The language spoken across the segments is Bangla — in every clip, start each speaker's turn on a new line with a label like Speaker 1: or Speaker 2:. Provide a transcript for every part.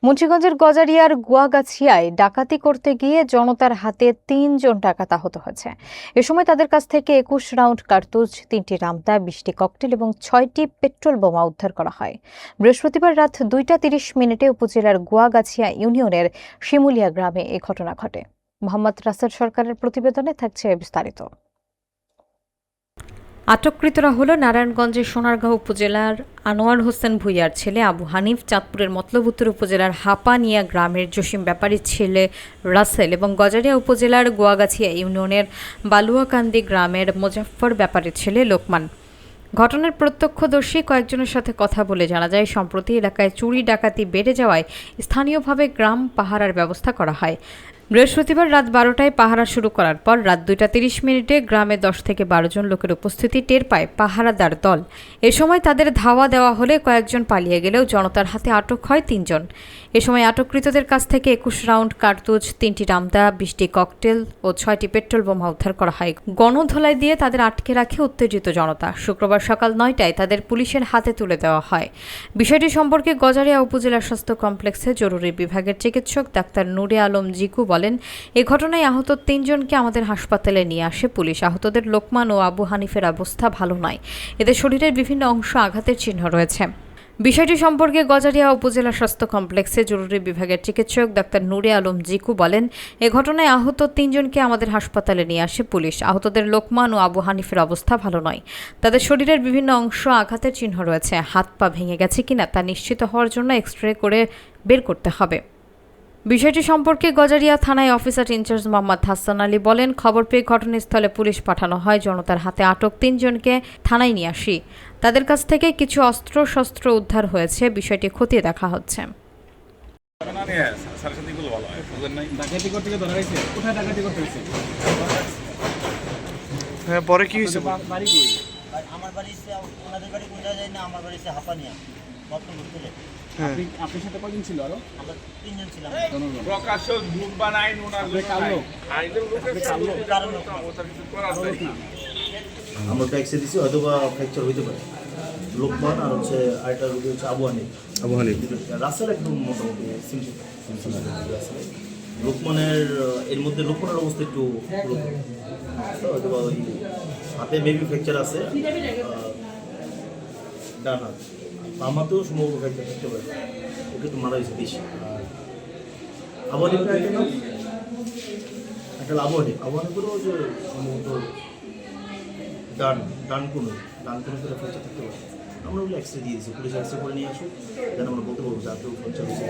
Speaker 1: মুন্সিগঞ্জের গজারিয়ার গুয়াগাছিয়ায় ডাকাতি করতে গিয়ে জনতার হাতে ৩ জন ডাকাত আহত হয়েছে। এ সময় তাদের কাছ থেকে ২১ রাউন্ড কার্তুজ, ৩টি রামদা, ২০টি ককটেল এবং ৬টি পেট্রোল বোমা উদ্ধার করা হয়। বৃহস্পতিবার রাত ২টা ৩০ মিনিটে উপজেলার গুয়াগাছিয়া ইউনিয়নের শিমুলিয়া গ্রামে এ ঘটনা ঘটে। মোহাম্মদ রাসেল সরকারের প্রতিবেদনে থাকছে বিস্তারিত। আটককৃতরা হল নারায়ণগঞ্জের সোনারগাঁও উপজেলার আনোয়ার হোসেন ভূঁইয়ার ছেলে আবু হানিফ, চাঁদপুরের মতলবউত্তর উপজেলার হাপানিয়া গ্রামের জসিম ব্যাপারীর ছেলে রাসেল এবং গজারিয়া উপজেলার গোয়াগাছিয়া ইউনিয়নের বালুয়াকান্দি গ্রামের মোজাফফর ব্যাপারীর ছেলে লোকমান। ঘটনার প্রত্যক্ষদর্শী কয়েকজনের সাথে কথা বলে জানা যায়, সম্প্রতি এলাকায় চুরি ডাকাতি বেড়ে যাওয়ায় স্থানীয়ভাবে গ্রাম পাহারার ব্যবস্থা করা হয়। বৃহস্পতিবার রাত 12টায় পাহারা শুরু করার পর রাত 2টা 30 মিনিটে গ্রামে 10 থেকে 12 জন লোকের উপস্থিতি টের পায় পাহারাদার দল। এ সময় তাদের ধাওয়া দেওয়া হলে কয়েকজন পালিয়ে গেলেও জনতার হাতে আটক হয় 3 জন। এ সময় আটককৃতদের কাছ থেকে 21 রাউন্ড কার্তুজ, 3টি রামদা, 20টি ককটেল ও 6টি পেট্রোল বোমা উদ্ধার করা হয়। গণধোলাই দিয়ে তাদের আটকে রাখে উত্তেজিত জনতা। শুক্রবার সকাল 9টায় তাদের পুলিশের হাতে তুলে দেওয়া হয়। বিষয়টি সম্পর্কে গজারিয়া উপজেলা স্বাস্থ্য কমপ্লেক্সে জরুরি বিভাগের চিকিৎসক ডাক্তার নুরে আলম জিকু বলেন, এ ঘটনায় আহত 3 জনকে আমাদের হাসপাতালে নিয়ে আসে পুলিশ। আহতদের লোকমান ও আবু হানিফের অবস্থা ভালো নয়। এদের শরীরের বিভিন্ন অংশ আঘাতের চিহ্ন রয়েছে। বিষয়টি সম্পর্কে গজারিয়া উপজেলা স্বাস্থ্য কমপ্লেক্সে জরুরি বিভাগের চিকিৎসক ডাক্তার নুরে আলম জিকু বলেন, এ ঘটনায় আহত 3 জনকে আমাদের হাসপাতালে নিয়ে আসে পুলিশ। আহতদের লোকমান ও আবু হানিফের অবস্থা ভালো নয়। তাদের শরীরের বিভিন্ন অংশ আঘাতের চিহ্ন রয়েছে। হাত পা ভেঙে গেছে কিনা তা নিশ্চিত হওয়ার জন্য এক্স-রে করে বের করতে হবে। বিষয়টি সম্পর্কে গজারিয়া থানায় অফিসার ইনচার্জ মোহাম্মদ হাসান আলী বলেন, খবর পেয়ে ঘটনাস্থলে পুলিশ পাঠানো হয়। জনতার হাতে আটক 3 জনকে থানায় নিয়ে আসি। তাদের কাছ থেকে কিছু অস্ত্র-শস্ত্র উদ্ধার হয়েছে। বিষয়টি খতিয়ে দেখা হচ্ছে।
Speaker 2: পরে কি হয়েছে?
Speaker 3: আমার বাড়ি ওনাদের বাড়ি বোঝা যায় না, আমার বাড়ি হাপানিয়া মতলবউত্তর। আপনার সাথে কয়জন ছিল? আরো আমরা 3 জন ছিলাম।
Speaker 4: প্রকাশক গ্রুপ বানাই ওনার
Speaker 3: কালো
Speaker 4: আইনের লোকে কালো
Speaker 3: কারণ
Speaker 4: ওটা কিছু করা যায় না।
Speaker 5: আমরা ট্যাক্সি দিছি, হয়তো বা ফ্র্যাকচার হইতে পারে। লোকমান আর হচ্ছে আরেকটা রোগী হচ্ছে আবু হানিফ। রাসেল একদম মোটামুটি সিম্পল। লোকমানের এর মধ্যে লোকমানের অবস্থা একটু হয়তো বা ওই হাতে মেবি ফ্র্যাকচার আছে, ডান হাত। আমাতেও সম্ভবত ফ্র্যাকচার থাকতে পারে, ওকে একটু মারা হয়েছে বেশি। আবু হানিফটা একটা নাম একটা আবু হানিফেরও যে সম্ভবত ডান কোনো করে ফ্র্যাকচার থাকতে পারে। আমরা ওগুলো এক্সরে দিয়ে দিয়েছি, পুলিশ এক্সরে করে নিয়ে আসুক, যেন আমরা বলতে পারবো যাতেও ফ্র্যাকচার হয়েছে।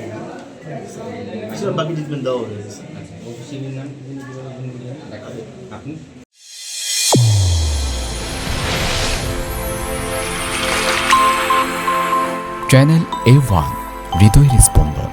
Speaker 5: বেশিরভাগ বাকি ট্রিটমেন্ট দেওয়া হয়ে গেছে।
Speaker 6: চ্যানেল A1 হৃদয়ের স্পন্দন।